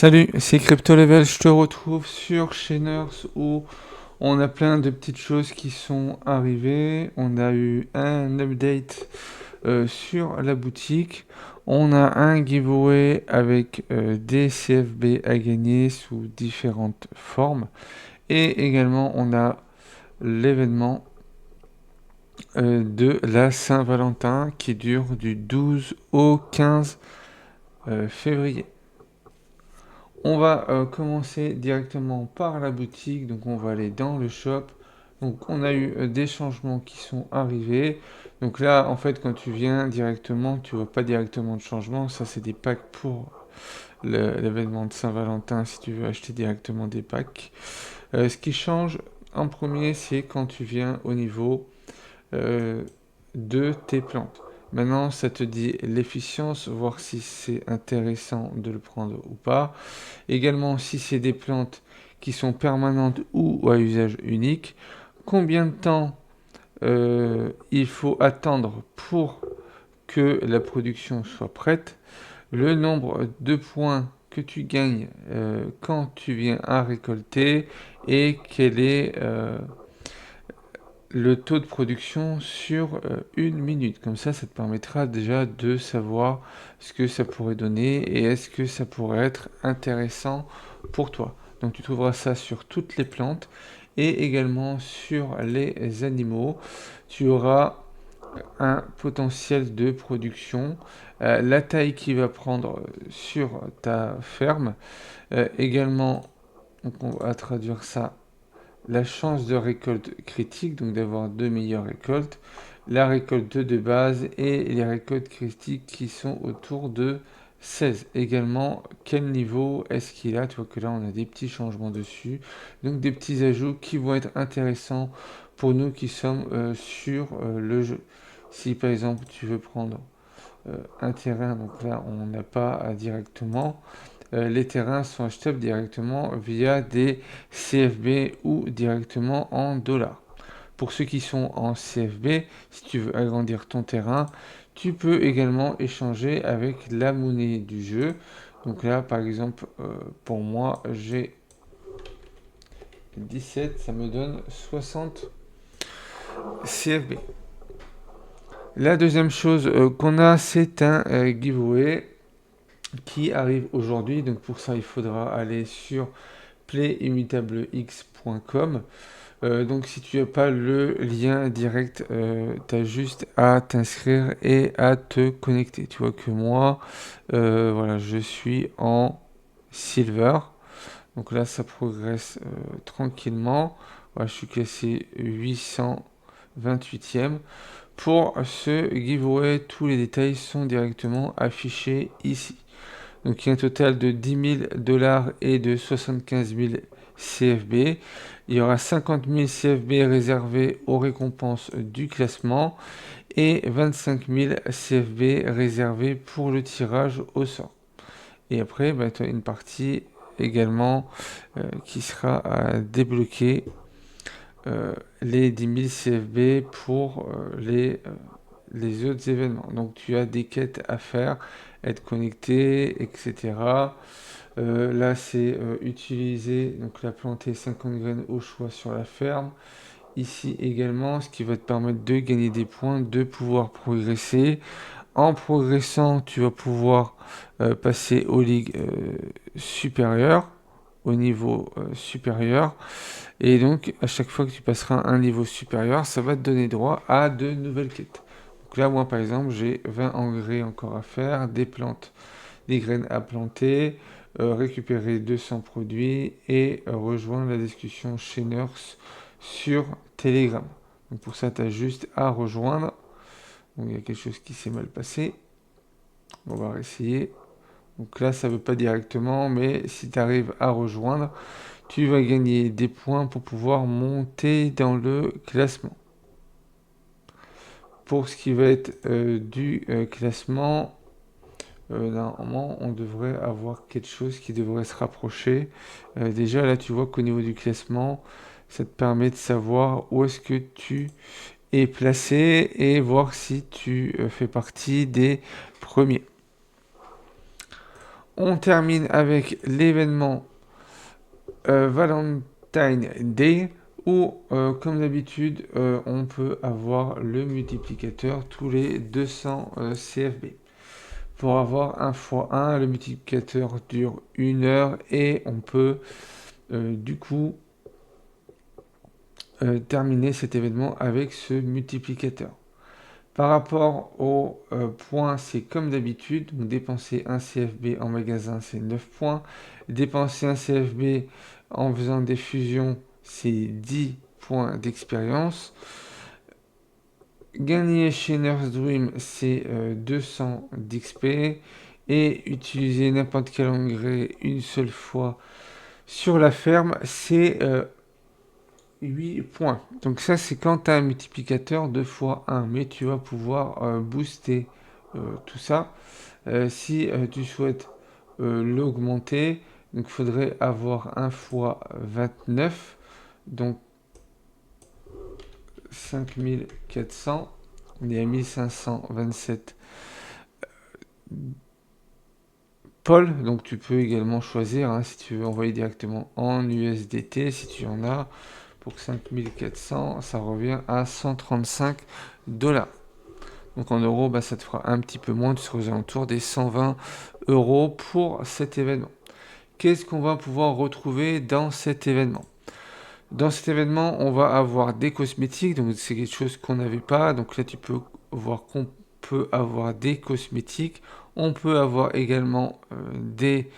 Salut, c'est Crypto Level, je te retrouve sur Chainers où on a plein de petites choses qui sont arrivées. On a eu un update sur la boutique. On a un giveaway avec des CFB à gagner sous différentes formes. Et également, on a l'événement de la Saint-Valentin qui dure du 12 au 15 février. On va commencer directement par la boutique, donc on va aller dans le shop. Donc on a eu des changements qui sont arrivés. Donc là, en fait, quand tu viens directement, tu vois pas directement de changement. Ça, c'est des packs pour l'événement de Saint-Valentin si tu veux acheter directement des packs. Ce qui change en premier, c'est quand tu viens au niveau euh, de tes plantes. Maintenant, ça te dit l'efficience, voir si c'est intéressant de le prendre ou pas. Également, si c'est des plantes qui sont permanentes ou à usage unique, combien de temps il faut attendre pour que la production soit prête, le nombre de points que tu gagnes quand tu viens à récolter et quel est le taux de production sur une minute. Comme ça te permettra déjà de savoir ce que ça pourrait donner et est-ce que ça pourrait être intéressant pour toi. Donc tu trouveras ça sur toutes les plantes et également sur les animaux. Tu auras un potentiel de production, la taille qu'il va prendre sur ta ferme, également, donc on va traduire ça, la chance de récolte critique, donc d'avoir deux meilleures récoltes, la récolte de base et les récoltes critiques qui sont autour de 16. Également, quel niveau est-ce qu'il a? Tu vois que là, on a des petits changements dessus. Donc, des petits ajouts qui vont être intéressants pour nous qui sommes sur le jeu. Si par exemple, tu veux prendre un terrain, donc là, on n'a pas directement les terrains sont achetables directement via des CFB ou directement en dollars. Pour ceux qui sont en CFB, si tu veux agrandir ton terrain, tu peux également échanger avec la monnaie du jeu. Donc là, par exemple, pour moi, j'ai 17, ça me donne 60 CFB. La deuxième chose qu'on a, c'est un giveaway qui arrive aujourd'hui. Donc pour ça, il faudra aller sur playimmutableix.com. Donc si tu n'as pas le lien direct, tu as juste à t'inscrire et à te connecter. Tu vois que moi, voilà, je suis en silver. Donc là, ça progresse tranquillement. Voilà, je suis classé 828e. Pour ce giveaway, tous les détails sont directement affichés ici. Donc il y a un total de 10 000 dollars et de 75 000 CFB. Il y aura 50 000 CFB réservés aux récompenses du classement et 25 000 CFB réservés pour le tirage au sort. Et après, bah, tu as une partie également qui sera à débloquer les 10 000 CFB pour les autres événements. Donc tu as des quêtes à faire, être connecté, etc. Là, c'est utiliser, donc la planter 50 graines au choix sur la ferme. Ici également, ce qui va te permettre de gagner des points, de pouvoir progresser. En progressant, tu vas pouvoir passer aux ligues supérieures, au niveau supérieur. Et donc, à chaque fois que tu passeras un niveau supérieur, ça va te donner droit à de nouvelles quêtes. Donc là, moi, par exemple, j'ai 20 engrais encore à faire, des plantes, des graines à planter, récupérer 200 produits et rejoindre la discussion chez Nurse sur Telegram. Donc pour ça, tu as juste à rejoindre. Donc il y a quelque chose qui s'est mal passé. On va réessayer. Donc là, ça ne veut pas directement, mais si tu arrives à rejoindre, tu vas gagner des points pour pouvoir monter dans le classement. Pour ce qui va être du classement, normalement, on devrait avoir quelque chose qui devrait se rapprocher. Déjà, là, tu vois qu'au niveau du classement, ça te permet de savoir où est-ce que tu es placé et voir si tu fais partie des premiers. On termine avec l'événement Valentine Day où, comme d'habitude, on peut avoir le multiplicateur tous les 200 CFB. Pour avoir 1 x 1, le multiplicateur dure 1 heure et on peut du coup terminer cet événement avec ce multiplicateur. Par rapport au point, c'est comme d'habitude. Donc dépenser 1 CFB en magasin, c'est 9 points. Dépenser 1 CFB en faisant des fusions, c'est 10 points d'expérience. Gagner chez Nurse Dream, c'est 200 d'XP. Et utiliser n'importe quel engrais une seule fois sur la ferme, c'est 8 points. Donc ça, c'est quand tu as un multiplicateur 2 fois 1. Mais tu vas pouvoir booster tout ça. Si tu souhaites l'augmenter, donc il faudrait avoir 1 fois 29. Donc 5400. On est à 1527 Paul, donc tu peux également choisir si tu veux envoyer directement en USDT, si tu en as. Pour 5400, ça revient à 135 $. Donc en euros, ça te fera un petit peu moins, tu seras aux alentours des 120 € pour cet événement. Qu'est-ce qu'on va pouvoir retrouver dans cet événement? Dans cet événement, on va avoir des cosmétiques, donc c'est quelque chose qu'on n'avait pas. Donc là, tu peux voir qu'on peut avoir des cosmétiques. On peut avoir également des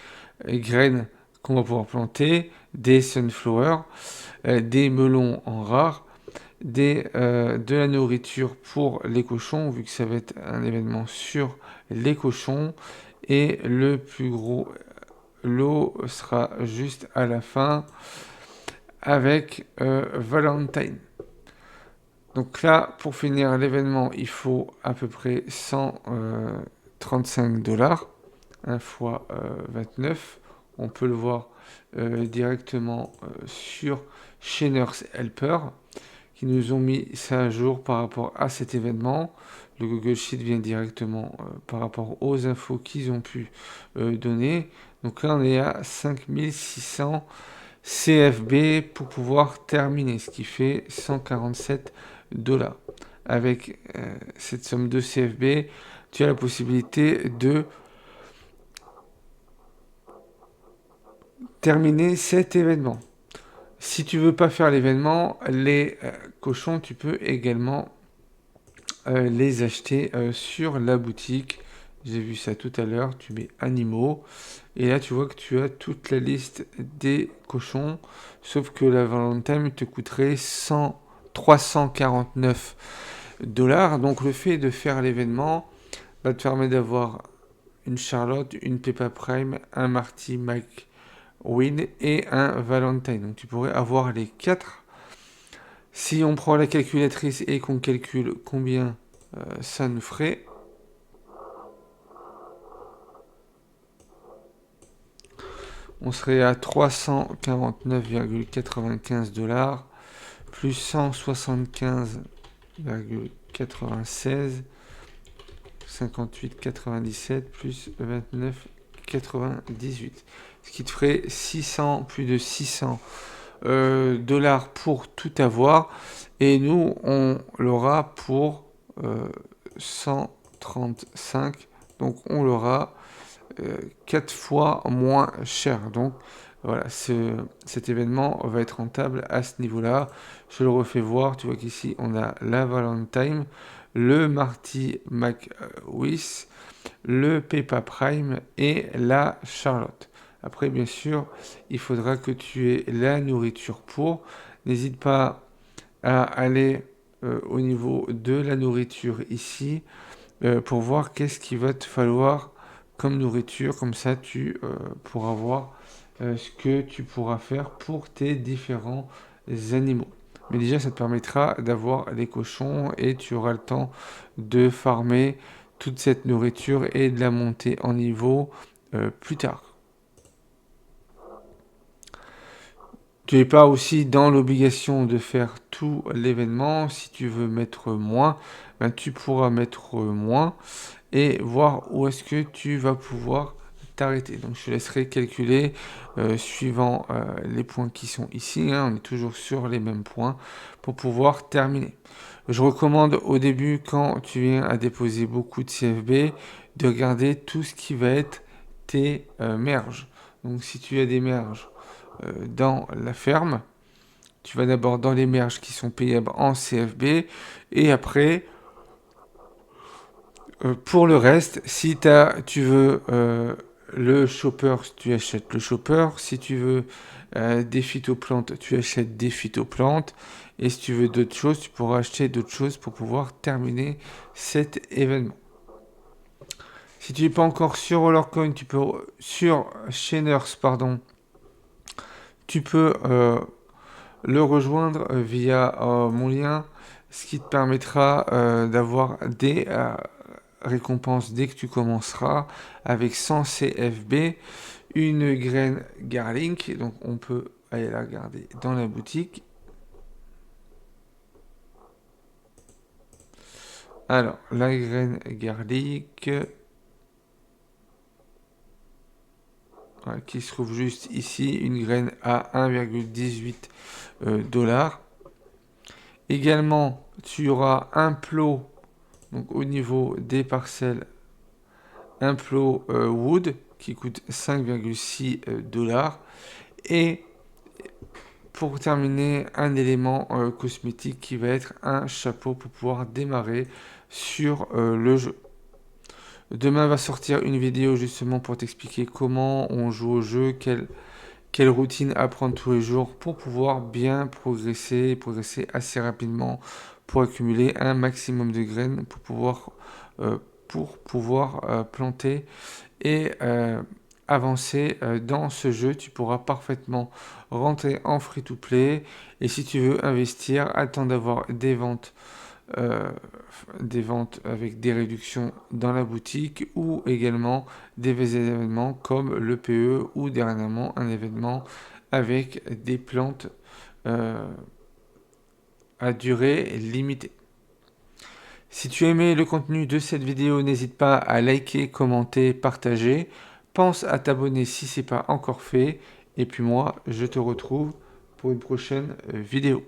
graines qu'on va pouvoir planter, des sunflowers, des melons en rare, de la nourriture pour les cochons, vu que ça va être un événement sur les cochons. Et le plus gros lot sera juste à la fin avec Valentine. Donc là, pour finir l'événement, il faut à peu près 135 $, 1 fois 29. On peut le voir directement sur chez Nurse Helper, qui nous ont mis ça à jour par rapport à cet événement. Le Google Sheet vient directement par rapport aux infos qu'ils ont pu donner. Donc là, on est à 5600 CFB pour pouvoir terminer, ce qui fait 147 $. Avec cette somme de CFB, tu as la possibilité de terminer cet événement. Si tu veux pas faire l'événement, les cochons, tu peux également les acheter sur la boutique. J'ai vu ça tout à l'heure, tu mets animaux et là tu vois que tu as toute la liste des cochons, sauf que la Valentine te coûterait 349 $. Donc le fait de faire l'événement va te permettre d'avoir une Charlotte, une Peppa Prime, un Marty McWin et un Valentine. Donc tu pourrais avoir les 4. Si on prend la calculatrice et qu'on calcule combien ça nous ferait, on serait à 349,95 $ plus 175,96 58,97 plus 29,98, ce qui te ferait 600, plus de 600 $ pour tout avoir, et nous on l'aura pour 135, donc on l'aura 4 fois moins cher. Donc voilà, cet événement va être rentable à ce niveau-là. Je le refais voir, tu vois qu'ici on a la Valentine, le Marty McWis, le Peppa Prime et la Charlotte. Après, bien sûr, il faudra que tu aies la nourriture pour. N'hésite pas à aller au niveau de la nourriture ici pour voir qu'est-ce qu'il va te falloir comme nourriture. Comme ça, tu pourras voir ce que tu pourras faire pour tes différents animaux. Mais déjà, ça te permettra d'avoir les cochons et tu auras le temps de farmer toute cette nourriture et de la monter en niveau plus tard. Tu n'es pas aussi dans l'obligation de faire tout l'événement. Si tu veux mettre moins, tu pourras mettre moins et voir où est-ce que tu vas pouvoir t'arrêter. Donc je te laisserai calculer suivant les points qui sont ici, hein, on est toujours sur les mêmes points pour pouvoir terminer. Je recommande au début, quand tu viens à déposer beaucoup de CFB, de regarder tout ce qui va être tes merges. Donc si tu as des merges dans la ferme, tu vas d'abord dans les merges qui sont payables en CFB et après pour le reste, si tu veux le chopper, tu achètes le chopper. Si tu veux des phytoplantes, tu achètes des phytoplantes. Et si tu veux d'autres choses, tu pourras acheter d'autres choses pour pouvoir terminer cet événement. Si tu n'es pas encore sur Rollercoin, tu peux sur Chainers, pardon, tu peux le rejoindre via mon lien, ce qui te permettra d'avoir des récompenses dès que tu commenceras avec 100 CFB, une graine Garlink, donc on peut aller la regarder dans la boutique. Alors, la graine Garlic, qui se trouve juste ici, une graine à 1,18 $. Également, tu auras un plot, donc au niveau des parcelles, un plot wood qui coûte 5,6 $. Et pour terminer, un élément cosmétique qui va être un chapeau pour pouvoir démarrer sur le jeu. Demain va sortir une vidéo justement pour t'expliquer comment on joue au jeu, quelle routine apprendre tous les jours pour pouvoir bien progresser assez rapidement pour accumuler un maximum de graines pour pouvoir planter et avancer dans ce jeu. Tu pourras parfaitement rentrer en free-to-play et si tu veux investir, attends d'avoir des ventes avec des réductions dans la boutique ou également des événements comme le PE ou dernièrement un événement avec des plantes à durée limitée. Si tu as aimé le contenu de cette vidéo, n'hésite pas à liker, commenter, partager. Pense à t'abonner si ce n'est pas encore fait. Et puis moi, je te retrouve pour une prochaine vidéo.